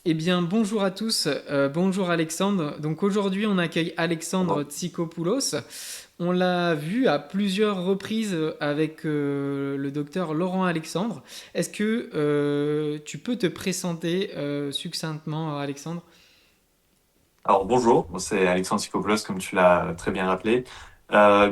Eh bien, bonjour à tous, bonjour Alexandre. Donc aujourd'hui, on accueille Alexandre Tsikopoulos. On l'a vu à plusieurs reprises avec le docteur Laurent Alexandre. Est-ce que tu peux te présenter succinctement, Alexandre? Alors bonjour, c'est Alexandre Sikopoulos, comme tu l'as très bien rappelé.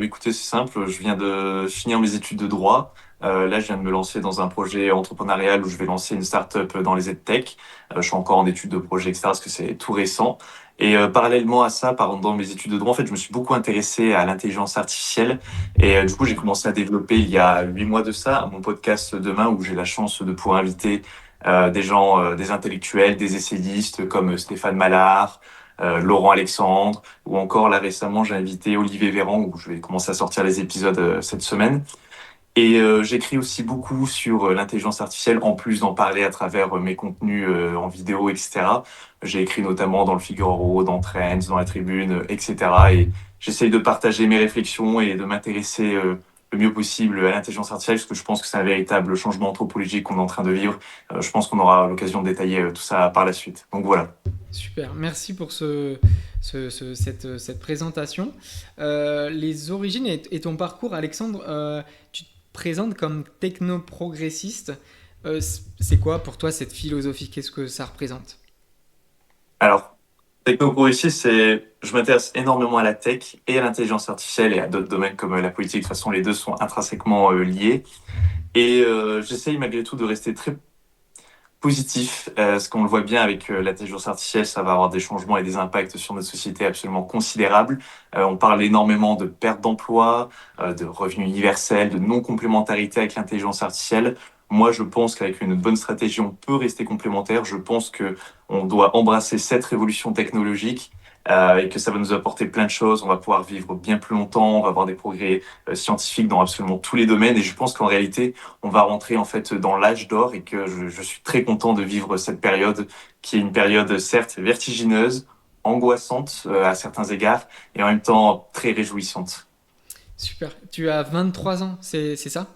Écoutez, c'est simple, je viens de finir mes études de droit. Là, je viens de me lancer dans un projet entrepreneurial où je vais lancer une start-up dans les EdTech. Je suis encore en études de projet, etc., parce que c'est tout récent. Et parallèlement à ça, pendant mes études de droit, en fait, je me suis beaucoup intéressé à l'intelligence artificielle. Et du coup, j'ai commencé à développer il y a 8 mois de ça mon podcast Demain, où j'ai la chance de pouvoir inviter des gens, des intellectuels, des essayistes comme Stéphane Mallard, Laurent Alexandre, ou encore là récemment j'ai invité Olivier Véran où je vais commencer à sortir les épisodes cette semaine. Et j'écris aussi beaucoup sur l'intelligence artificielle en plus d'en parler à travers mes contenus en vidéo, etc. J'ai écrit notamment dans le Figaro, dans Trends, dans la Tribune, etc. Et j'essaye de partager mes réflexions et de m'intéresser le mieux possible à l'intelligence artificielle parce que je pense que c'est un véritable changement anthropologique qu'on est en train de vivre. Je pense qu'on aura l'occasion de détailler tout ça par la suite. Donc voilà. Super, merci pour cette présentation. Les origines et ton parcours, Alexandre, tu te présentes comme technoprogressiste. C'est quoi pour toi cette philosophie? Qu'est-ce que ça représente? Alors, technoprogressiste, je m'intéresse énormément à la tech et à l'intelligence artificielle et à d'autres domaines comme la politique. De toute façon, les deux sont intrinsèquement liés. Et j'essaye malgré tout de rester très positif, parce qu'on le voit bien avec l'intelligence artificielle, ça va avoir des changements et des impacts sur notre société absolument considérables. On parle énormément de perte d'emploi, de revenus universels, de non-complémentarité avec l'intelligence artificielle. Moi, je pense qu'avec une bonne stratégie, on peut rester complémentaire. Je pense que on doit embrasser cette révolution technologique et que ça va nous apporter plein de choses. On va pouvoir vivre bien plus longtemps, on va avoir des progrès scientifiques dans absolument tous les domaines. Et je pense qu'en réalité, on va rentrer en fait dans l'âge d'or et que je suis très content de vivre cette période qui est une période certes vertigineuse, angoissante à certains égards et en même temps très réjouissante. Super. Tu as 23 ans, c'est ça?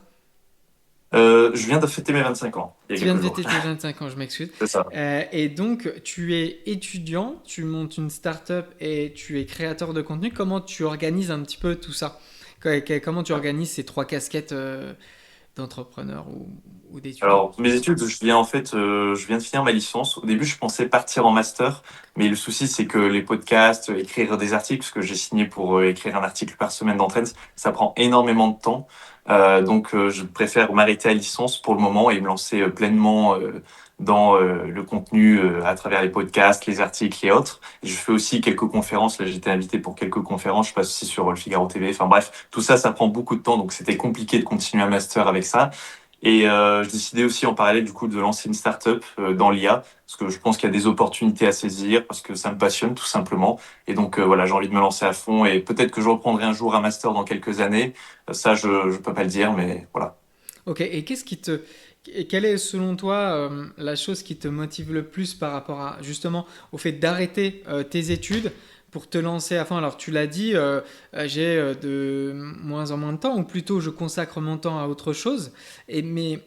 Je viens de fêter mes 25 ans il y a Tu viens quelques de jours. fêter tes 25 ans, je m'excuse. C'est ça. Et donc, tu es étudiant, tu montes une start-up et tu es créateur de contenu. Comment tu organises un petit peu tout ça? Comment tu organises ces trois casquettes d'entrepreneur ou d'étudiant? Alors, mes études, je viens de finir ma licence. Au début, je pensais partir en master, mais le souci, c'est que les podcasts, écrire des articles, parce que j'ai signé pour écrire un article par semaine d'entraide, ça prend énormément de temps. Je préfère m'arrêter à licence pour le moment et me lancer pleinement dans le contenu à travers les podcasts, les articles et autres. Je fais aussi quelques conférences. Là, j'ai été invité pour quelques conférences. Je passe aussi sur le Figaro TV. Enfin bref, tout ça, ça prend beaucoup de temps, donc c'était compliqué de continuer un master avec ça. Et je décidais aussi en parallèle du coup de lancer une startup dans l'IA parce que je pense qu'il y a des opportunités à saisir parce que ça me passionne tout simplement. Et donc voilà, j'ai envie de me lancer à fond et peut-être que je reprendrai un jour un master dans quelques années. Ça, je peux pas le dire, mais voilà. Ok, et quelle est selon toi la chose qui te motive le plus par rapport à justement au fait d'arrêter tes études pour te lancer à fond? Alors tu l'as dit, j'ai de moins en moins de temps, ou plutôt je consacre mon temps à autre chose. Mais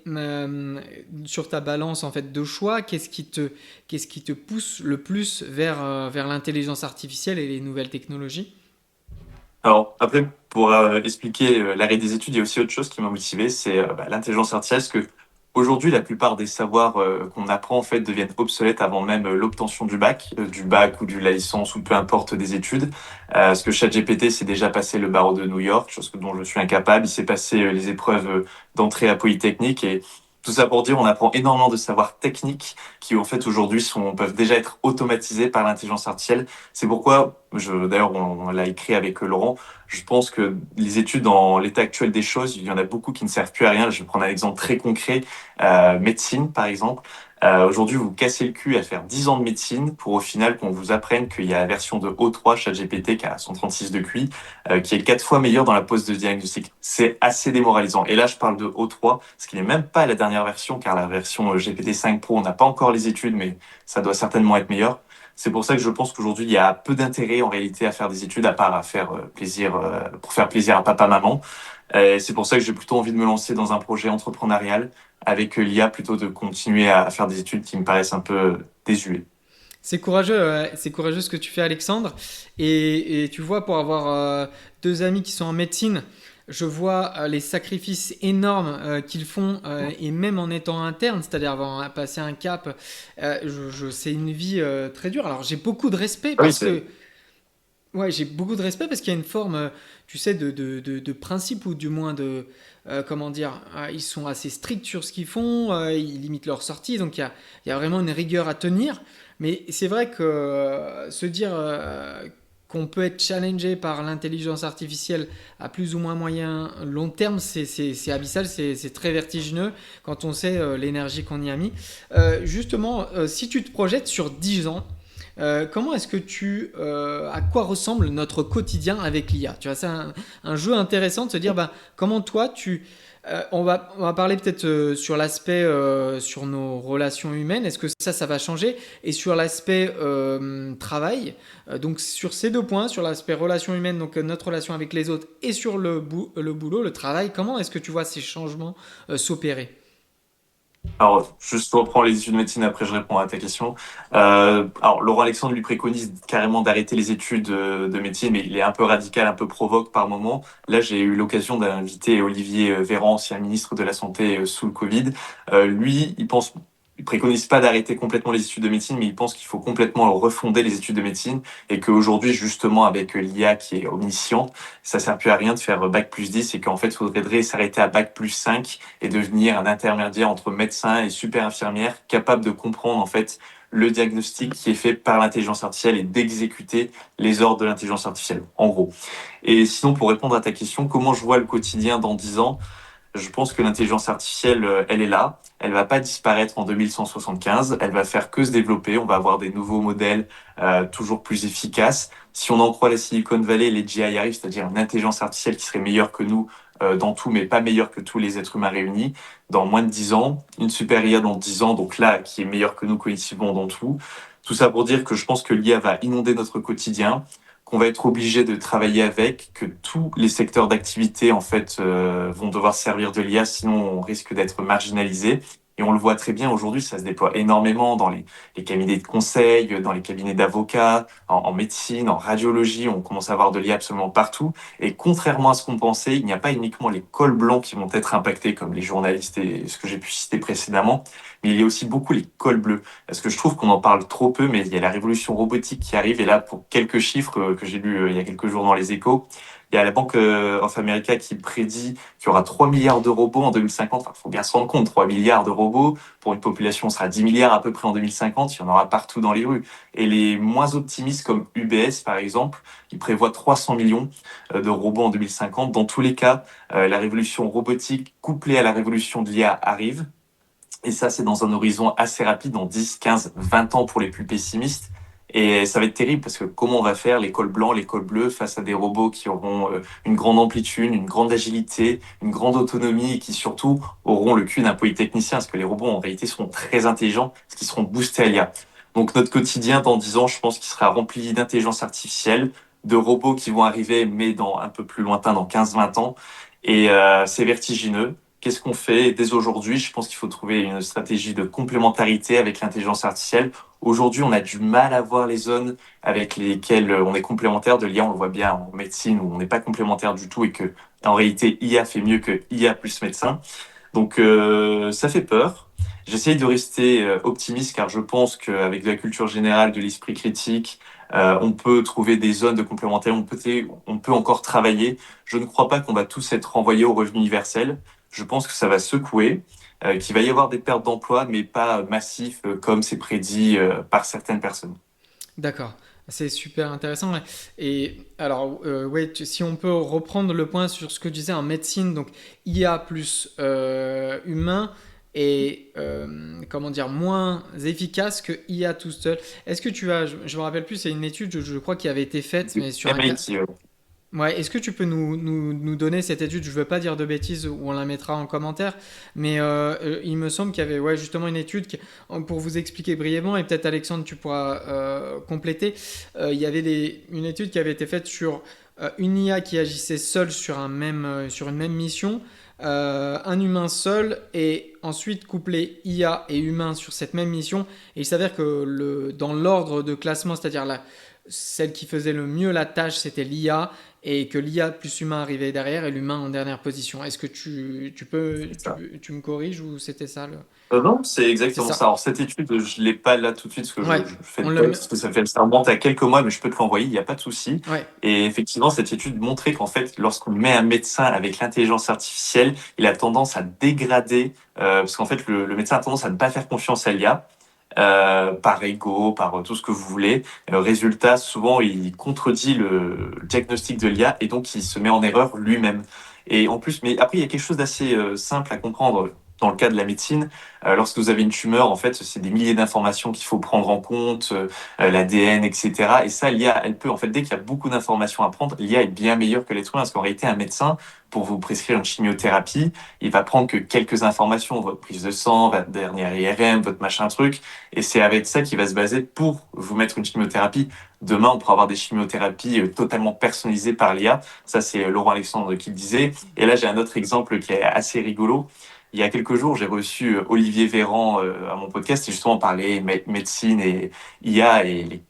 sur ta balance en fait de choix, qu'est-ce qui te pousse le plus vers l'intelligence artificielle et les nouvelles technologies? Alors après, pour expliquer l'arrêt des études, il y a aussi autre chose qui m'a motivé, c'est l'intelligence artificielle, parce que aujourd'hui, la plupart des savoirs qu'on apprend en fait deviennent obsolètes avant même l'obtention du bac ou de la licence ou peu importe des études. Parce que ChatGPT s'est déjà passé le barreau de New York, dont je suis incapable. Il s'est passé les épreuves d'entrée à Polytechnique et tout ça pour dire, on apprend énormément de savoirs techniques qui en fait aujourd'hui peuvent déjà être automatisés par l'intelligence artificielle. C'est pourquoi, d'ailleurs, on l'a écrit avec Laurent. Je pense que les études dans l'état actuel des choses, il y en a beaucoup qui ne servent plus à rien. Je vais prendre un exemple très concret. Médecine, par exemple. Aujourd'hui, vous vous cassez le cul à faire 10 ans de médecine pour au final qu'on vous apprenne qu'il y a la version de O3 ChatGPT qui a 136 de QI, qui est 4 fois meilleure dans la pose de diagnostic. C'est assez démoralisant. Et là, je parle de O3, ce qui n'est même pas la dernière version, car la version GPT-5 Pro, on n'a pas encore les études, mais ça doit certainement être meilleur. C'est pour ça que je pense qu'aujourd'hui, il y a peu d'intérêt en réalité à faire des études, à part à faire plaisir, pour faire plaisir à papa, maman. C'est pour ça que j'ai plutôt envie de me lancer dans un projet entrepreneurial avec l'IA plutôt de continuer à faire des études qui me paraissent un peu désuets. C'est courageux ce que tu fais, Alexandre. Et tu vois, pour avoir deux amis qui sont en médecine, je vois les sacrifices énormes qu'ils font, et même en étant interne, c'est-à-dire avoir passé un cap, c'est une vie très dure. Alors j'ai beaucoup de respect Oui, parce c'est que ouais, j'ai beaucoup de respect parce qu'il y a une forme, tu sais, de principe ou du moins de, comment dire, ils sont assez stricts sur ce qu'ils font, ils limitent leurs sorties, donc il y a vraiment une rigueur à tenir. Mais c'est vrai que se dire qu'on peut être challengé par l'intelligence artificielle à plus ou moins moyen long terme, c'est abyssal, c'est très vertigineux quand on sait l'énergie qu'on y a mis. Justement, si tu te projettes sur 10 ans, comment est-ce que à quoi ressemble notre quotidien avec l'IA? Tu vois, c'est un jeu intéressant de se dire, bah, comment toi, on va parler peut-être sur l'aspect, sur nos relations humaines. Est-ce que ça va changer? Et sur l'aspect travail, donc sur ces deux points, sur l'aspect relations humaines, donc notre relation avec les autres, et sur le boulot, le travail, comment est-ce que tu vois ces changements s'opérer? Alors, juste pour reprendre les études de médecine, après je réponds à ta question. Alors, Laurent Alexandre lui préconise carrément d'arrêter les études de médecine, mais il est un peu radical, un peu provoque par moment. Là, j'ai eu l'occasion d'inviter Olivier Véran, ancien ministre de la Santé sous le Covid. Lui, il préconise pas d'arrêter complètement les études de médecine, mais il pense qu'il faut complètement refonder les études de médecine et qu'aujourd'hui, justement, avec l'IA qui est omnisciente, ça sert plus à rien de faire bac plus 10 et qu'en fait, il faudrait s'arrêter à bac plus 5 et devenir un intermédiaire entre médecin et super infirmière capable de comprendre en fait le diagnostic qui est fait par l'intelligence artificielle et d'exécuter les ordres de l'intelligence artificielle, en gros. Et sinon, pour répondre à ta question, comment je vois le quotidien dans 10 ans, je pense que l'intelligence artificielle, elle est là. Elle va pas disparaître en 2175. Elle va faire que se développer. On va avoir des nouveaux modèles toujours plus efficaces. Si on en croit la Silicon Valley, les GI arrivent, c'est-à-dire une intelligence artificielle qui serait meilleure que nous dans tout, mais pas meilleure que tous les êtres humains réunis, dans moins de 10 ans. Une super IA dans 10 ans, donc là, qui est meilleure que nous cognitivement dans tout. Tout ça pour dire que je pense que l'IA va inonder notre quotidien, qu'on va être obligé de travailler avec, que tous les secteurs d'activité en fait vont devoir servir de l'IA, sinon on risque d'être marginalisé. Et on le voit très bien aujourd'hui, ça se déploie énormément dans les cabinets de conseil, dans les cabinets d'avocats, en médecine, en radiologie, on commence à avoir de l'IA absolument partout. Et contrairement à ce qu'on pensait, il n'y a pas uniquement les cols blancs qui vont être impactés, comme les journalistes et ce que j'ai pu citer précédemment, mais il y a aussi beaucoup les cols bleus. Parce que je trouve qu'on en parle trop peu, mais il y a la révolution robotique qui arrive. Et là, pour quelques chiffres que j'ai lus il y a quelques jours dans les Échos, il y a la Banque of America qui prédit qu'il y aura 3 milliards de robots en 2050. Enfin, il faut bien se rendre compte, 3 milliards de robots, pour une population, on sera 10 milliards à peu près en 2050, il y en aura partout dans les rues. Et les moins optimistes, comme UBS par exemple, ils prévoient 300 millions de robots en 2050. Dans tous les cas, la révolution robotique couplée à la révolution de l'IA arrive. Et ça, c'est dans un horizon assez rapide, dans 10, 15, 20 ans pour les plus pessimistes. Et ça va être terrible parce que comment on va faire les cols blancs, les cols bleus face à des robots qui auront une grande amplitude, une grande agilité, une grande autonomie et qui surtout auront le cul d'un polytechnicien parce que les robots en réalité seront très intelligents parce qu'ils seront boostés à l'IA. Donc notre quotidien dans 10 ans, je pense qu'il sera rempli d'intelligence artificielle, de robots qui vont arriver mais dans un peu plus lointain, dans 15-20 ans. Et c'est vertigineux. Qu'est-ce qu'on fait dès aujourd'hui? Je pense qu'il faut trouver une stratégie de complémentarité avec l'intelligence artificielle. Aujourd'hui, on a du mal à voir les zones avec lesquelles on est complémentaire de l'IA. On le voit bien en médecine où on n'est pas complémentaire du tout et que, en réalité, IA fait mieux que IA plus médecin. Donc, ça fait peur. J'essaye de rester optimiste car je pense qu'avec de la culture générale, de l'esprit critique, on peut trouver des zones de complémentaires, on peut encore travailler. Je ne crois pas qu'on va tous être renvoyés au revenu universel. Je pense que ça va secouer, qu'il va y avoir des pertes d'emploi, mais pas massives comme c'est prédit par certaines personnes. D'accord, c'est super intéressant. Ouais. Et alors, ouais, si on peut reprendre le point sur ce que tu disais en médecine, donc IA plus humain est, comment dire, moins efficace que IA tout seul. Est-ce que je me rappelle plus, c'est une étude, je crois, qui avait été faite, mais sur un cas. MIT, Ouais, est-ce que tu peux nous donner cette étude? Je veux pas dire de bêtises ou on la mettra en commentaire, mais il me semble qu'il y avait ouais, justement une étude pour vous expliquer brièvement, et peut-être Alexandre, tu pourras compléter. Il y avait une étude qui avait été faite sur une IA qui agissait seule sur sur une même mission, un humain seul et ensuite coupler IA et humain sur cette même mission. Et il s'avère que dans l'ordre de classement, c'est-à-dire celle qui faisait le mieux la tâche, c'était l'IA et que l'IA plus humain arrivait derrière et l'humain en dernière position. Est-ce que tu me corriges ou c'était ça Non, c'est C'est exactement ça. ça. Alors, cette étude, je l'ai pas là tout de suite parce que Ouais, je fais on le le met. test, parce que ça remonte à quelques mois, mais je peux te l'envoyer, il n'y a pas de souci. Ouais, Et effectivement, cette étude montrait qu'en fait, lorsqu'on met un médecin avec l'intelligence artificielle, il a tendance à dégrader, parce qu'en fait, le médecin a tendance à ne pas faire confiance à l'IA. Par ego, par tout ce que vous voulez. Résultat, souvent, il contredit le diagnostic de l'IA et donc il se met en erreur lui-même. Et en plus, mais après, il y a quelque chose d'assez simple à comprendre dans le cas de la médecine. Lorsque vous avez une tumeur, en fait, c'est des milliers d'informations qu'il faut prendre en compte, l'ADN, etc. Et ça, l'IA, elle peut, en fait, dès qu'il y a beaucoup d'informations à prendre, l'IA est bien meilleure que l'être humain, parce qu'en réalité, un médecin, pour vous prescrire une chimiothérapie, il va prendre que quelques informations, votre prise de sang, votre dernière IRM, votre machin truc, et c'est avec ça qu'il va se baser pour vous mettre une chimiothérapie. Demain, on pourra avoir des chimiothérapies totalement personnalisées par l'IA. Ça, c'est Laurent Alexandre qui le disait. Et là, j'ai un autre exemple qui est assez rigolo. Il y a quelques jours, j'ai reçu Olivier Véran à mon podcast et justement on parlait médecine et IA et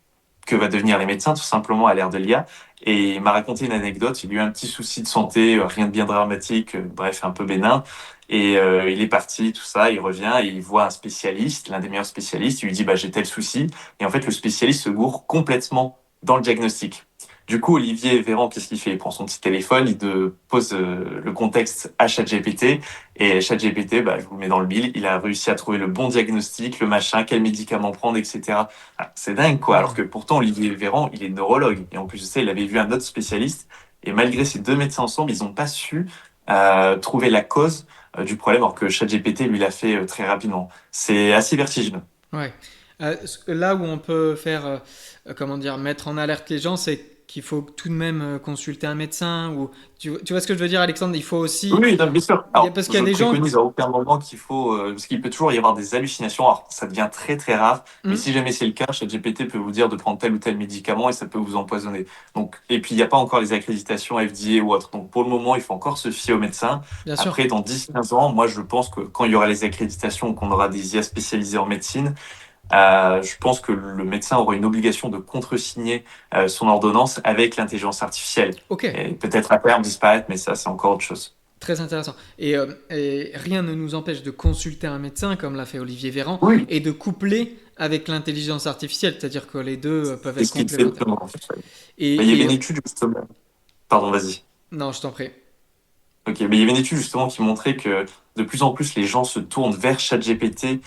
que va devenir les médecins tout simplement à l'ère de l'IA. Et il m'a raconté une anecdote. Il a eu un petit souci de santé, rien de bien dramatique, bref, un peu bénin. Et il est parti, tout ça, il revient et il voit un spécialiste, l'un des meilleurs spécialistes. Il lui dit, bah, j'ai tel souci. Et en fait, le spécialiste se gourre complètement dans le diagnostic. Du coup, Olivier Véran, qu'est-ce qu'il fait? Il prend son petit téléphone, pose le contexte à ChatGPT et ChatGPT, bah, je vous le mets dans le mille, il a réussi à trouver le bon diagnostic, le machin, quel médicament prendre, etc. Ah, c'est dingue, quoi. Alors ouais. que pourtant, Olivier Véran, il est neurologue. Et en plus de ça, il avait vu un autre spécialiste. Et malgré ces deux médecins ensemble, ils n'ont pas su trouver la cause du problème, alors que ChatGPT, lui, l'a fait très rapidement. C'est assez vertigineux. Ouais. Là où on peut faire, comment dire, mettre en alerte les gens, c'est qu'il faut tout de même consulter un médecin ou tu vois ce que je veux dire, Alexandre? Il faut aussi, Oui, non, bien sûr. Alors, parce qu'il y a je des gens. préconise à aucun moment qu'il faut, parce qu'il peut toujours y avoir des hallucinations. Alors, ça devient très très rare, mais Hmm. si jamais c'est le cas, ChatGPT peut vous dire de prendre tel ou tel médicament et ça peut vous empoisonner. Donc, et puis il n'y a pas encore les accréditations FDA ou autres. Donc, pour le moment, il faut encore se fier au médecin. Bien sûr. Après, dans 10-15 ans, moi, je pense que quand il y aura les accréditations, qu'on aura des IA spécialisées en médecine, je pense que le médecin aura une obligation de contresigner son ordonnance avec l'intelligence artificielle. Ok. Et peut-être à terme disparaître, mais ça, c'est encore autre chose. Très intéressant. Et rien ne nous empêche de consulter un médecin, comme l'a fait Olivier Véran, Oui, et de coupler avec l'intelligence artificielle, c'est-à-dire que les deux peuvent c'est être ce qu'il fait complémentaires. justement. Mais il y Et, avait et une étude justement. Pardon, vas-y. non, je t'en prie. Ok, mais il y avait une étude justement qui montrait que de plus en plus les gens se tournent vers ChatGPT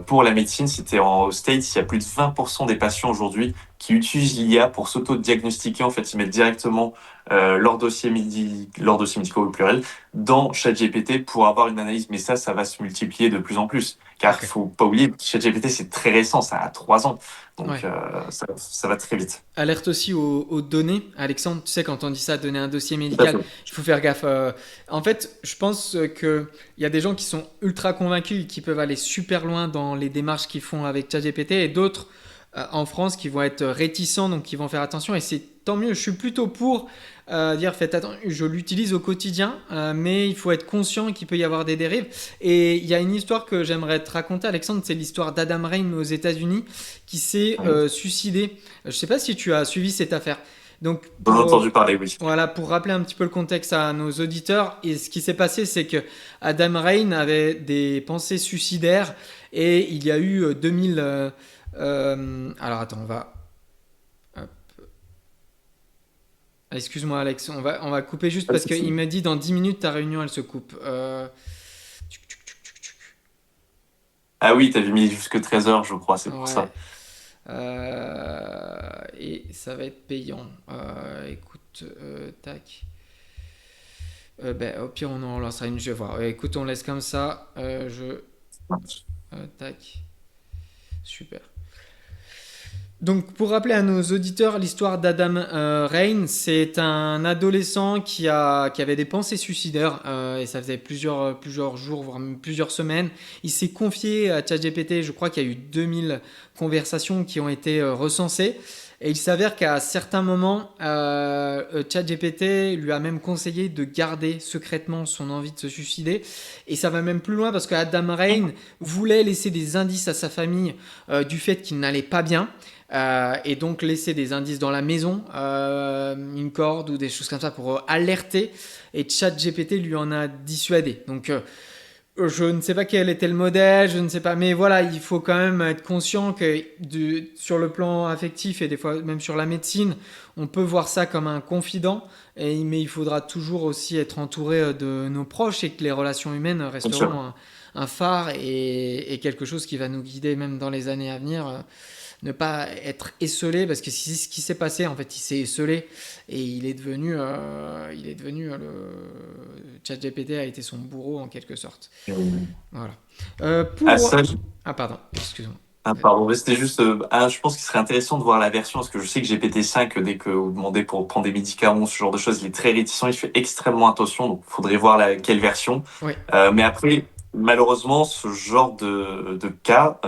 pour la médecine. C'était aux States, il y a plus de 20% des patients aujourd'hui qui utilisent l'IA pour s'auto-diagnostiquer. En fait, ils mettent directement leur dossier médical au pluriel dans ChatGPT pour avoir une analyse. Mais ça va se multiplier de plus en plus. Car Ok. il faut pas oublier, ChatGPT c'est très récent, ça a 3 ans. Donc Ouais. ça va très vite. Alerte aussi aux données. Alexandre, tu sais, quand on dit ça, donner un dossier Tout à médical, fait. il faut faire gaffe. En fait, je pense qu'il y a des gens qui sont ultra convaincus et qui peuvent aller super loin dans les démarches qu'ils font avec ChatGPT et d'autres en France qui vont être réticents, donc qui vont faire attention. Et c'est tant mieux. Je suis plutôt pour dire faites attention. Je l'utilise au quotidien, mais il faut être conscient qu'il peut y avoir des dérives. Et il y a une histoire que j'aimerais te raconter, Alexandre, c'est l'histoire d'Adam Rain aux États-Unis qui s'est Oui. suicidé. Je ne sais pas si tu as suivi cette affaire. Donc, J'en ai entendu parler, oui. voilà, pour rappeler un petit peu le contexte à nos auditeurs, et ce qui s'est passé, c'est que Adam Rain avait des pensées suicidaires et il y a eu 2000. Alors attends, on va. Hop. Excuse-moi, Alex, on va couper juste Pas de parce souci. qu'il me dit dans 10 minutes ta réunion elle se coupe. Ah oui, t'avais mis jusque 13 heures, je crois, c'est pour Ouais. ça. Et ça va être payant. Écoute, tac. Ben, au pire, on en lancera une, je vais voir. Écoute, on laisse comme ça. Tac. Super. Donc, pour rappeler à nos auditeurs l'histoire d'Adam Rain, c'est un adolescent qui avait des pensées suicidaires et ça faisait plusieurs jours, voire même plusieurs semaines. Il s'est confié à ChatGPT, je crois qu'il y a eu conversations qui ont été recensées. Et il s'avère qu'à certains moments, ChatGPT lui a même conseillé de garder secrètement son envie de se suicider. Et ça va même plus loin parce que Adam Rain voulait laisser des indices à sa famille du fait qu'il n'allait pas bien. Et donc laisser des indices dans la maison, une corde ou des choses comme ça pour alerter. Et ChatGPT lui en a dissuadé. Donc je ne sais pas quel était le modèle, je ne sais pas, mais voilà, il faut quand même être conscient que sur le plan affectif et des fois même sur la médecine, on peut voir ça comme un confident, mais il faudra toujours aussi être entouré de nos proches et que les relations humaines Bien sûr. resteront un phare et quelque chose qui va nous guider même dans les années à venir. Ne pas être esselé parce que c'est ce qui s'est passé en fait, il s'est esselé et il est devenu ChatGPT a été son bourreau en quelque sorte. Voilà. Ah, Pour ça, ah pardon, excuse-moi. ah, pardon, mais c'était juste, je pense qu'il serait intéressant de voir la version, parce que je sais que GPT-5, dès que vous demandez pour prendre des médicaments, ce genre de choses, il est très réticent, il fait extrêmement attention, donc il faudrait voir quelle version. Oui, Mais après, malheureusement, ce genre de cas,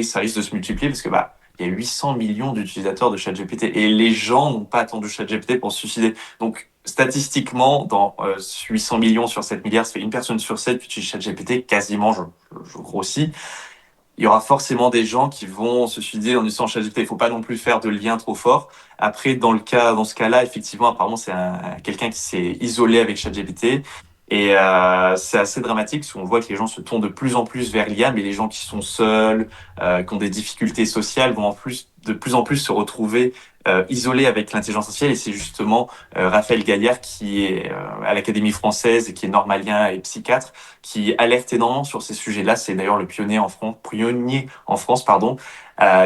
ça risque de se multiplier, parce que bah, il y a 800 millions d'utilisateurs de ChatGPT, et les gens n'ont pas attendu ChatGPT pour se suicider. Donc, statistiquement, dans 800 millions sur 7 milliards, ça fait une personne sur 7 qui utilise ChatGPT, quasiment, je grossis. Il y aura forcément des gens qui vont se suicider en utilisant ChatGPT. Il ne faut pas non plus faire de lien trop fort. Après, dans ce cas-là, effectivement, apparemment, c'est quelqu'un qui s'est isolé avec ChatGPT. Et c'est assez dramatique parce qu'on voit que les gens se tournent de plus en plus vers l'IA, mais les gens qui sont seuls, qui ont des difficultés sociales, vont de plus en plus se retrouver isolés avec l'intelligence artificielle. Et c'est justement Raphaël Gaillard qui est à l'Académie française et qui est normalien et psychiatre, qui alerte énormément sur ces sujets-là. C'est d'ailleurs le pionnier en France, pardon,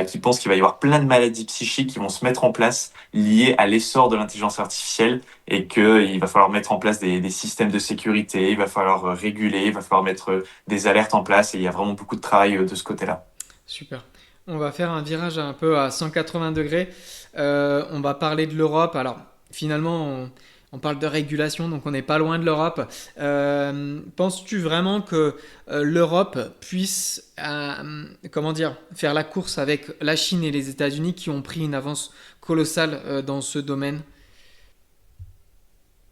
qui pense qu'il va y avoir plein de maladies psychiques qui vont se mettre en place liées à l'essor de l'intelligence artificielle et qu'il va falloir mettre en place des systèmes de sécurité, il va falloir réguler, il va falloir mettre des alertes en place et il y a vraiment beaucoup de travail de ce côté-là. super. On va faire un virage un peu à 180 degrés. On va parler de l'Europe. Alors, finalement, on parle de régulation, donc on n'est pas loin de l'Europe. Penses-tu vraiment que l'Europe puisse, comment dire, faire la course avec la Chine et les États-Unis qui ont pris une avance colossale dans ce domaine?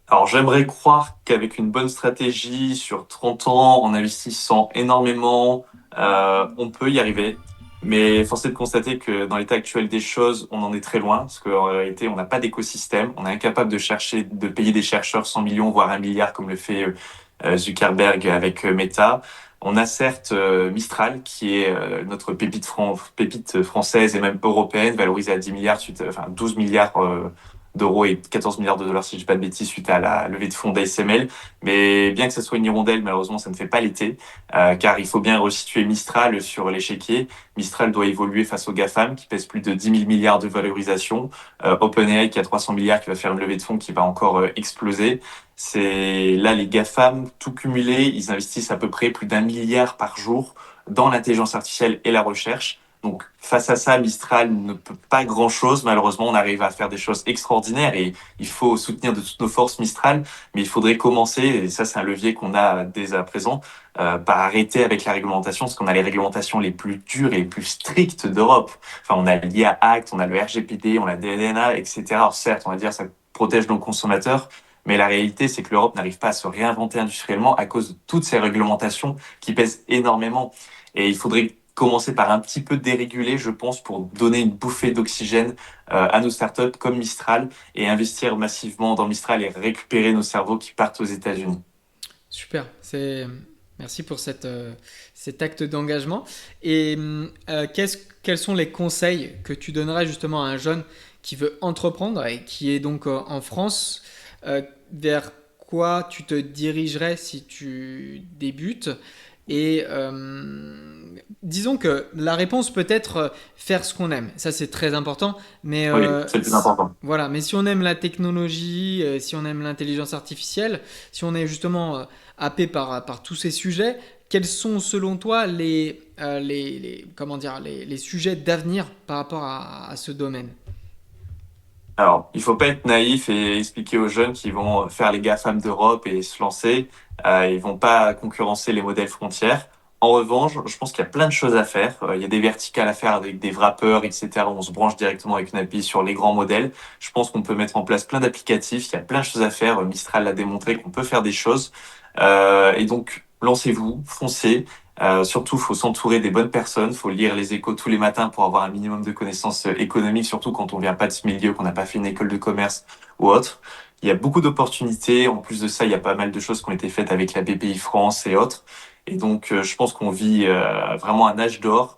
Alors j'aimerais croire qu'avec une bonne stratégie sur 30 ans, en investissant énormément, on peut y arriver. Mais force est de constater que dans l'état actuel des choses, on en est très loin, parce qu'en réalité, on n'a pas d'écosystème. On est incapable de payer des chercheurs 100 millions, voire 1 milliard, comme le fait Zuckerberg avec Meta. On a certes Mistral, qui est notre pépite française et même européenne, valorisée à 10 milliards, enfin 12 milliards d'euros et 14 milliards de dollars, si je dis pas de bêtises, suite à la levée de fonds d'ASML. Mais bien que ce soit une hirondelle, malheureusement, ça ne fait pas l'été, car il faut bien resituer Mistral sur l'échiquier. Mistral doit évoluer face aux GAFAM, qui pèsent plus de 10 000 milliards de valorisation. OpenAI, qui a 300 milliards, qui va faire une levée de fonds qui va encore exploser. C'est là, les GAFAM, tout cumulé, ils investissent à peu près plus d'1 milliard par jour dans l'intelligence artificielle et la recherche. Donc, face à ça, Mistral ne peut pas grand-chose. Malheureusement, on arrive à faire des choses extraordinaires et il faut soutenir de toutes nos forces Mistral. Mais il faudrait commencer, et ça, c'est un levier qu'on a dès à présent, par arrêter avec la réglementation, parce qu'on a les réglementations les plus dures et les plus strictes d'Europe. Enfin, on a l'IA Act, on a le RGPD, on a le DNA, etc. Alors, certes, on va dire ça protège nos consommateurs, mais la réalité, c'est que l'Europe n'arrive pas à se réinventer industriellement à cause de toutes ces réglementations qui pèsent énormément. Et il faudrait commencer par un petit peu déréguler, je pense, pour donner une bouffée d'oxygène à nos startups comme Mistral et investir massivement dans Mistral et récupérer nos cerveaux qui partent aux États-Unis. Super, merci pour cet acte d'engagement. Et quels sont les conseils que tu donnerais justement à un jeune qui veut entreprendre et qui est donc en France, vers quoi tu te dirigerais si tu débutes? Et disons que la réponse peut être faire ce qu'on aime. Ça, c'est très important. Mais Oui, c'est le plus important. voilà. Mais si on aime la technologie, si on aime l'intelligence artificielle, si on est justement happé par tous ces sujets, quels sont selon toi comment dire, les sujets d'avenir par rapport à ce domaine? Alors, il faut pas être naïf et expliquer aux jeunes qui vont faire les GAFAM d'Europe et se lancer. Ils vont pas concurrencer les modèles frontières. En revanche, je pense qu'il y a plein de choses à faire. Il y a des verticales à faire avec des wrappers, etc. On se branche directement avec une API sur les grands modèles. Je pense qu'on peut mettre en place plein d'applicatifs. Il y a plein de choses à faire. Mistral l'a démontré qu'on peut faire des choses. Et donc, lancez-vous, foncez. Surtout, faut s'entourer des bonnes personnes. Faut lire les échos tous les matins pour avoir un minimum de connaissances économiques, surtout quand on vient pas de ce milieu, qu'on n'a pas fait une école de commerce ou autre. Il y a beaucoup d'opportunités. En plus de ça, il y a pas mal de choses qui ont été faites avec la BPI France et autres. Et donc, je pense qu'on vit vraiment un âge d'or.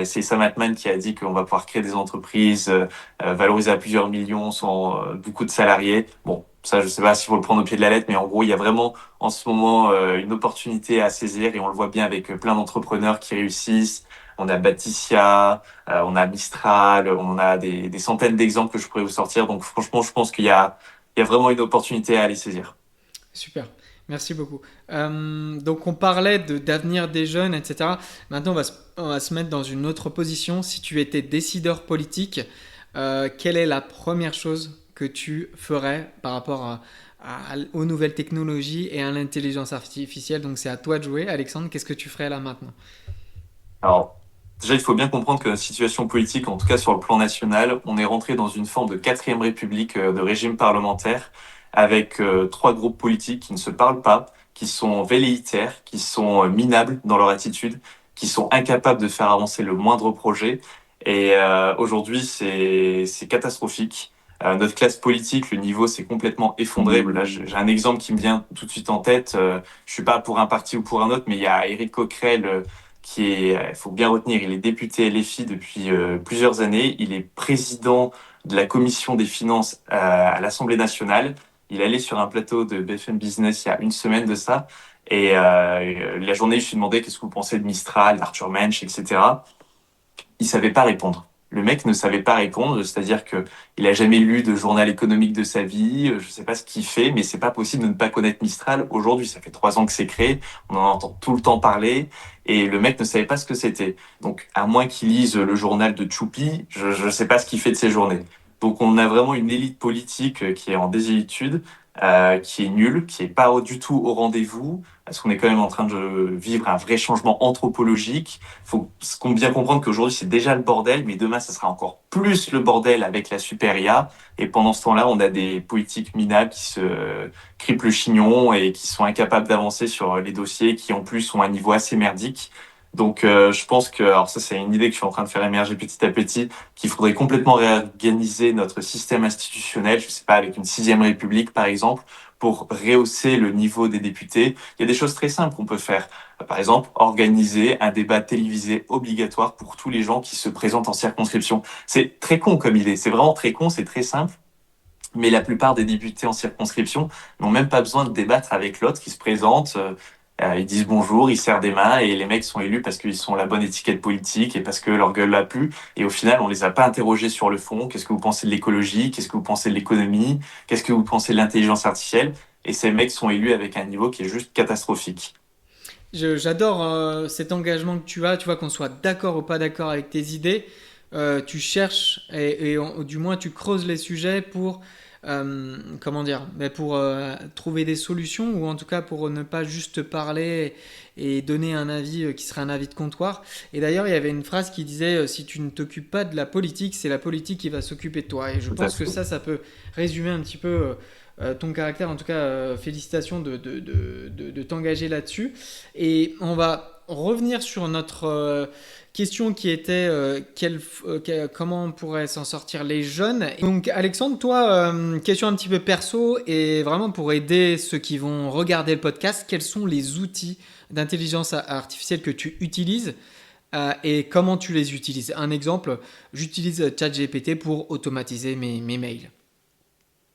C'est Sam Altman qui a dit qu'on va pouvoir créer des entreprises valorisées à plusieurs millions sans beaucoup de salariés. Bon, ça, je sais pas s'il faut le prendre au pied de la lettre, mais en gros, il y a vraiment en ce moment une opportunité à saisir et on le voit bien avec plein d'entrepreneurs qui réussissent. On a Baticia, on a Mistral, on a des centaines d'exemples que je pourrais vous sortir. Donc, franchement, je pense qu'il y a vraiment une opportunité à aller saisir. Super, merci beaucoup. Donc on parlait d'avenir des jeunes, etc. Maintenant on va se mettre dans une autre position. Si tu étais décideur politique, quelle est la première chose que tu ferais par rapport aux nouvelles technologies et à l'intelligence artificielle? Donc c'est à toi de jouer. Alexandre, qu'est-ce que tu ferais là maintenant? Alors, déjà, il faut bien comprendre que la situation politique, en tout cas sur le plan national, on est rentré dans une forme de quatrième république de régime parlementaire avec trois groupes politiques qui ne se parlent pas, qui sont velléitaires, qui sont minables dans leur attitude, qui sont incapables de faire avancer le moindre projet. Et aujourd'hui, c'est catastrophique. Notre classe politique, le niveau s'est complètement effondré. Là, j'ai un exemple qui me vient tout de suite en tête. Je suis pas pour un parti ou pour un autre, mais il y a Éric Coquerel, qui est, il faut bien retenir, il est député LFI depuis plusieurs années. Il est président de la commission des finances à l'Assemblée nationale. Il allait sur un plateau de BFM Business il y a une semaine de ça. Et la journée, je lui demandais qu'est-ce que vous pensez de Mistral, d'Arthur Mensch, etc. Il savait pas répondre. Le mec ne savait pas répondre, c'est-à-dire que il a jamais lu de journal économique de sa vie. Je sais pas ce qu'il fait, mais c'est pas possible de ne pas connaître Mistral aujourd'hui. Ça fait 3 ans que c'est créé, on en entend tout le temps parler, et le mec ne savait pas ce que c'était. Donc, à moins qu'il lise le journal de Choupi, je sais pas ce qu'il fait de ses journées. Donc, on a vraiment une élite politique qui est en désilitude, qui est nulle, qui est pas du tout au rendez-vous, parce qu'on est quand même en train de vivre un vrai changement anthropologique. Faut bien comprendre qu'aujourd'hui, c'est déjà le bordel, mais demain, ça sera encore plus le bordel avec la super IA. Et pendant ce temps-là, on a des politiques minables qui se crient le chignon et qui sont incapables d'avancer sur les dossiers, qui en plus ont un niveau assez merdique. Donc, je pense que, alors ça, c'est une idée que je suis en train de faire émerger petit à petit, qu'il faudrait complètement réorganiser notre système institutionnel, je sais pas, avec une sixième république, par exemple, pour rehausser le niveau des députés. Il y a des choses très simples qu'on peut faire. Par exemple, organiser un débat télévisé obligatoire pour tous les gens qui se présentent en circonscription. C'est très con comme idée, c'est vraiment très con, c'est très simple. Mais la plupart des députés en circonscription n'ont même pas besoin de débattre avec l'autre qui se présente. Ils disent bonjour, ils serrent des mains et les mecs sont élus parce qu'ils sont la bonne étiquette politique et parce que leur gueule a plu. Et au final, on les a pas interrogés sur le fond. Qu'est-ce que vous pensez de l'écologie? Qu'est-ce que vous pensez de l'économie? Qu'est-ce que vous pensez de l'intelligence artificielle? Et ces mecs sont élus avec un niveau qui est juste catastrophique. J'adore cet engagement que tu as, tu vois, qu'on soit d'accord ou pas d'accord avec tes idées. Tu cherches du moins tu creuses les sujets pour comment dire, mais pour trouver des solutions ou en tout cas pour ne pas juste parler et donner un avis qui serait un avis de comptoir. Et d'ailleurs, il y avait une phrase qui disait si tu ne t'occupes pas de la politique, c'est la politique qui va s'occuper de toi. Et je Tout à pense que fait. ça peut résumer un petit peu ton caractère. En tout cas, félicitations de t'engager là-dessus. Et on va revenir sur notre question qui était comment on pourrait s'en sortir les jeunes. Donc Alexandre, toi, question un petit peu perso et vraiment pour aider ceux qui vont regarder le podcast, quels sont les outils d'intelligence artificielle que tu utilises et comment tu les utilises? Un exemple, j'utilise ChatGPT pour automatiser mes mails.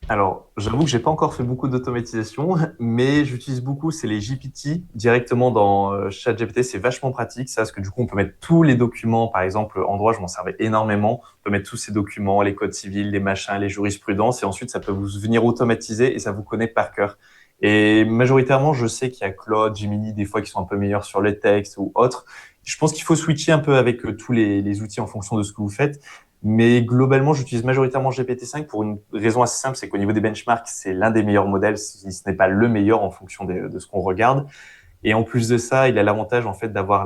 Alors, j'avoue que j'ai pas encore fait beaucoup d'automatisation, mais j'utilise beaucoup, c'est les GPT directement dans ChatGPT. C'est vachement pratique, ça, parce que du coup, on peut mettre tous les documents. Par exemple, en droit, je m'en servais énormément. On peut mettre tous ces documents, les codes civils, les machins, les jurisprudences, et ensuite, ça peut vous venir automatiser et ça vous connaît par cœur. Et majoritairement, je sais qu'il y a Claude, Gemini, des fois, qui sont un peu meilleurs sur les textes ou autres. Je pense qu'il faut switcher un peu avec tous les outils en fonction de ce que vous faites. Mais globalement, j'utilise majoritairement GPT-5 pour une raison assez simple, c'est qu'au niveau des benchmarks, c'est l'un des meilleurs modèles, si ce n'est pas le meilleur en fonction de ce qu'on regarde. Et en plus de ça, il a l'avantage en fait d'avoir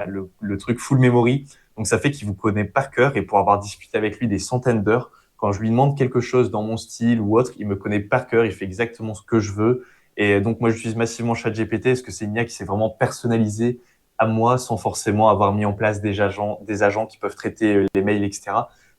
le truc full memory. Donc ça fait qu'il vous connaît par cœur et pour avoir discuté avec lui des centaines d'heures, quand je lui demande quelque chose dans mon style ou autre, il me connaît par cœur, il fait exactement ce que je veux. Et donc moi j'utilise massivement ChatGPT parce que c'est une IA qui s'est vraiment personnalisée à moi sans forcément avoir mis en place des agents qui peuvent traiter les mails, etc.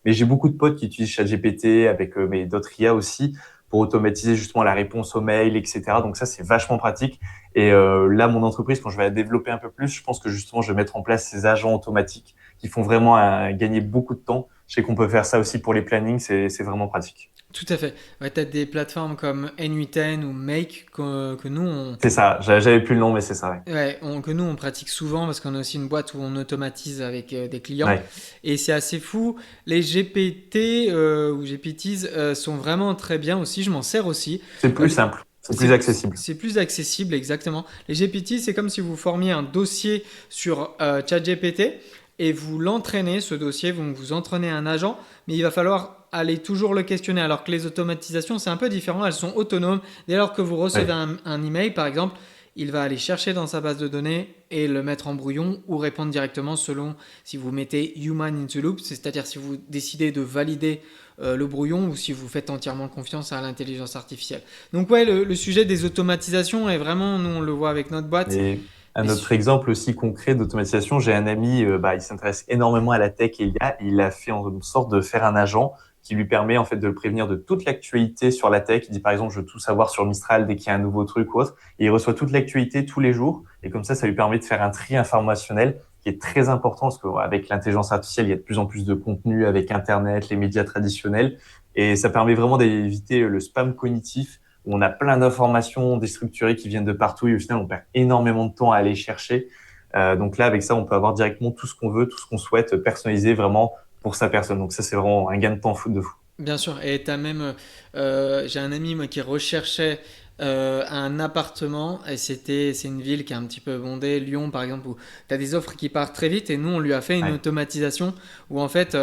Mais j'ai beaucoup de potes qui utilisent ChatGPT avec mais d'autres IA aussi pour automatiser justement la réponse aux mails, etc. Donc ça, c'est vachement pratique. Et là, mon entreprise, quand je vais la développer un peu plus, je pense que justement, je vais mettre en place ces agents automatiques qui font vraiment gagner beaucoup de temps. Je sais qu'on peut faire ça aussi pour les plannings, c'est vraiment pratique. Tout à fait. Ouais, tu as des plateformes comme N8N ou Make que nous, C'est ça, j'avais plus le nom, mais c'est ça, ouais. que nous, on pratique souvent parce qu'on a aussi une boîte où on automatise avec des clients. Ouais, Et c'est assez fou. Les GPT ou GPTs sont vraiment très bien aussi. Je m'en sers aussi. c'est Euh, plus simple, c'est plus c'est accessible. c'est plus accessible, exactement. Les GPT, c'est comme si vous formiez un dossier sur ChatGPT et vous l'entraînez, ce dossier, vous entraînez un agent, mais il va falloir aller toujours le questionner. Alors que les automatisations, c'est un peu différent, elles sont autonomes. Dès lors que vous recevez Ouais, un email, par exemple, il va aller chercher dans sa base de données et le mettre en brouillon ou répondre directement selon si vous mettez human into loop, c'est-à-dire si vous décidez de valider le brouillon ou si vous faites entièrement confiance à l'intelligence artificielle. Donc ouais, le sujet des automatisations est vraiment, nous on le voit avec notre boîte. et un Et autre exemple aussi concret d'automatisation, j'ai un ami, il s'intéresse énormément à la tech et il a fait en sorte de faire un agent qui lui permet en fait de le prévenir de toute l'actualité sur la tech. Il dit par exemple, je veux tout savoir sur Mistral dès qu'il y a un nouveau truc ou autre. Et il reçoit toute l'actualité tous les jours. Et comme ça lui permet de faire un tri informationnel qui est très important parce qu'avec l'intelligence artificielle, il y a de plus en plus de contenu avec Internet, les médias traditionnels. Et ça permet vraiment d'éviter le spam cognitif où on a plein d'informations déstructurées qui viennent de partout et au final, on perd énormément de temps à aller chercher. Donc là, avec ça, on peut avoir directement tout ce qu'on veut, tout ce qu'on souhaite, personnalisé vraiment pour sa personne. Donc ça, c'est vraiment un gain de temps fou de fou. bien sûr, et t'as même, j'ai un ami moi qui recherchait un appartement et c'est une ville qui est un petit peu bondée, Lyon par exemple, où t'as des offres qui partent très vite et nous on lui a fait une Ouais. automatisation où en fait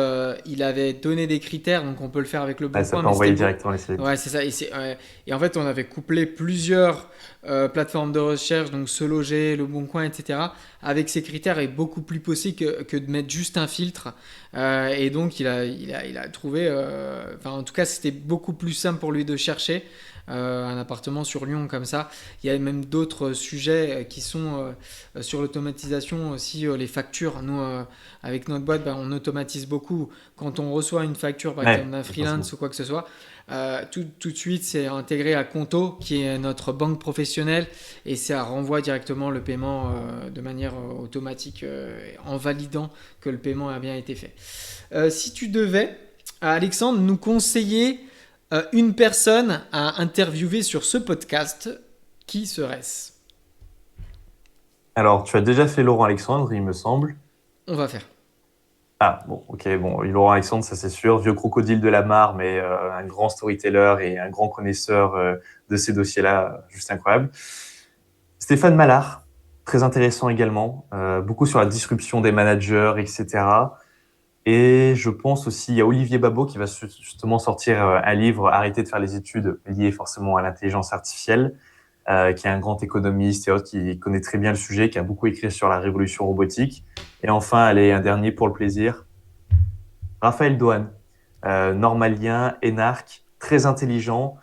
il avait donné des critères, donc on peut le faire avec le Ouais, Bon ça Coin, peut mais c'était envoyer beau. directement les CV. Ouais, c'est ça. Et en fait on avait couplé plusieurs plateformes de recherche, donc Se Loger, Le Bon Coin, etc. avec ces critères est beaucoup plus possible que de mettre juste un filtre. Et donc il a trouvé, enfin en tout cas c'était beaucoup plus simple pour lui de chercher un appartement sur Lyon comme ça. Il y a même d'autres sujets qui sont sur l'automatisation aussi, les factures. Nous, avec notre boîte, ben, on automatise beaucoup. Quand on reçoit une facture, par exemple, Ouais, d'un forcément. freelance ou quoi que ce soit, tout de suite, c'est intégré à Conto, qui est notre banque professionnelle, et ça renvoie directement le paiement de manière automatique en validant que le paiement a bien été fait. Si tu devais, Alexandre, nous conseiller une personne à interviewer sur ce podcast, qui serait-ce? Alors, tu as déjà fait Laurent Alexandre, il me semble. On va faire. Ah, bon, ok, bon, Laurent Alexandre, ça c'est sûr. Vieux crocodile de la mare, mais un grand storyteller et un grand connaisseur de ces dossiers-là, juste incroyable. Stéphane Mallard, très intéressant également, beaucoup sur la disruption des managers, etc. Et je pense aussi, il y a Olivier Babot qui va justement sortir un livre, Arrêter de faire les études liées forcément à l'intelligence artificielle, qui est un grand économiste et autres, qui connaît très bien le sujet, qui a beaucoup écrit sur la révolution robotique. Et enfin, allez, un dernier pour le plaisir, Raphaël Doane, normalien, énarque, très intelligent,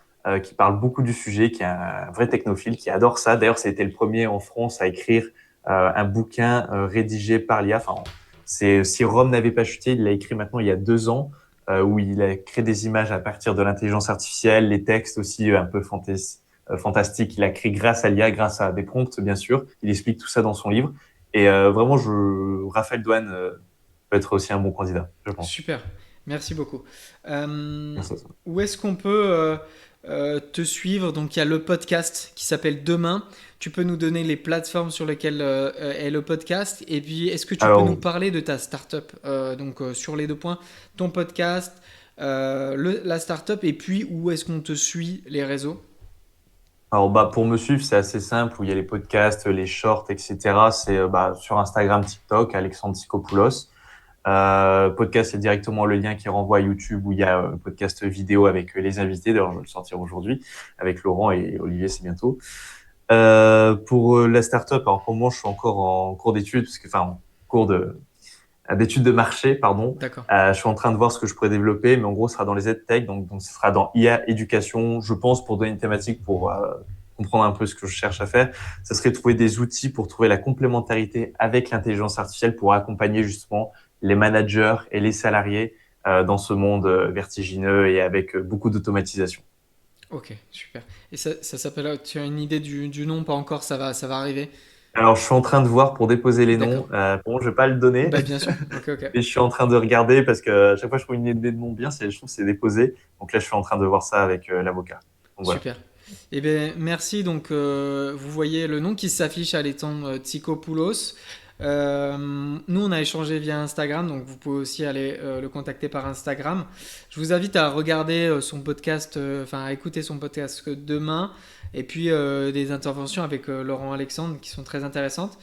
qui parle beaucoup du sujet, qui est un vrai technophile, qui adore ça. D'ailleurs, ça a été le premier en France à écrire un bouquin rédigé par l'IA. Enfin, c'est si Rome n'avait pas chuté, il l'a écrit maintenant il y a 2 ans, où il a créé des images à partir de l'intelligence artificielle, les textes aussi un peu fantastiques. Il a créé grâce à l'IA, grâce à des prompts, bien sûr. Il explique tout ça dans son livre. Et vraiment, Raphaël Doane peut être aussi un bon candidat, je pense. Super, merci beaucoup. Euh, Merci à toi. Où est-ce qu'on peut te suivre? Donc il y a le podcast qui s'appelle Demain. Tu peux nous donner les plateformes sur lesquelles est le podcast. Et puis est-ce que tu peux nous Alors, parler de ta startup? Donc sur les deux points, ton podcast, la startup, et puis où est-ce qu'on te suit, les réseaux? alors, pour me suivre, c'est assez simple, où il y a les podcasts, les shorts, etc. C'est sur Instagram, TikTok, Alexandre Sikopoulos. Podcast, c'est directement le lien qui renvoie à YouTube où il y a podcast vidéo avec les invités. D'ailleurs, je vais le sortir aujourd'hui avec Laurent et Olivier, c'est bientôt. Pour la startup, alors pour moi, je suis encore en cours d'études, parce que, enfin, en cours d'études de marché, pardon. D'accord. Je suis en train de voir ce que je pourrais développer, mais en gros, ce sera dans les EdTech, donc ce sera dans IA éducation, je pense, pour donner une thématique, pour comprendre un peu ce que je cherche à faire. Ça serait trouver des outils pour trouver la complémentarité avec l'intelligence artificielle pour accompagner justement les managers et les salariés dans ce monde vertigineux et avec beaucoup d'automatisation. Ok, super. Et ça s'appelle, tu as une idée du nom? Pas encore, ça va arriver. Alors, je suis en train de voir pour déposer les D'accord. noms. Bon, je vais pas le donner, Bah, bien sûr. Ok, ok. mais je suis en train de regarder parce que à chaque fois que je trouve une idée de nom bien, je trouve que c'est déposé. Donc là, je suis en train de voir ça avec l'avocat. Donc voilà. Super. Eh bien, merci. Donc, vous voyez le nom qui s'affiche à l'étang Tsikopoulos. Nous, on a échangé via Instagram, donc vous pouvez aussi aller le contacter par Instagram. Je vous invite à regarder son podcast, enfin à écouter son podcast demain, et puis des interventions avec Laurent Alexandre qui sont très intéressantes.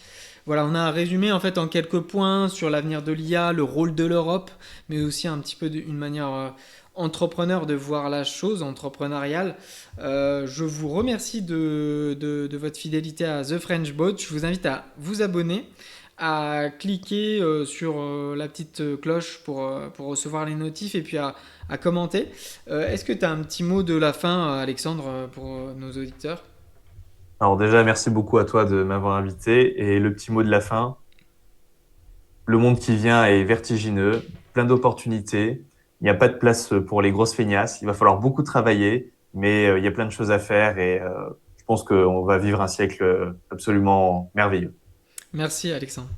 Voilà, on a un résumé en fait en quelques points sur l'avenir de l'IA, le rôle de l'Europe, mais aussi un petit peu d'une manière entrepreneur de voir la chose, entrepreneuriale. Je vous remercie de votre fidélité à The French Boat. Je vous invite à vous abonner, à cliquer sur la petite cloche pour recevoir les notifs et puis à commenter. Est-ce que tu as un petit mot de la fin, Alexandre, pour nos auditeurs? Alors déjà, merci beaucoup à toi de m'avoir invité. Et le petit mot de la fin, le monde qui vient est vertigineux, plein d'opportunités. Il n'y a pas de place pour les grosses feignasses. Il va falloir beaucoup travailler, mais il y a plein de choses à faire et je pense qu'on va vivre un siècle absolument merveilleux. Merci, Alexandre.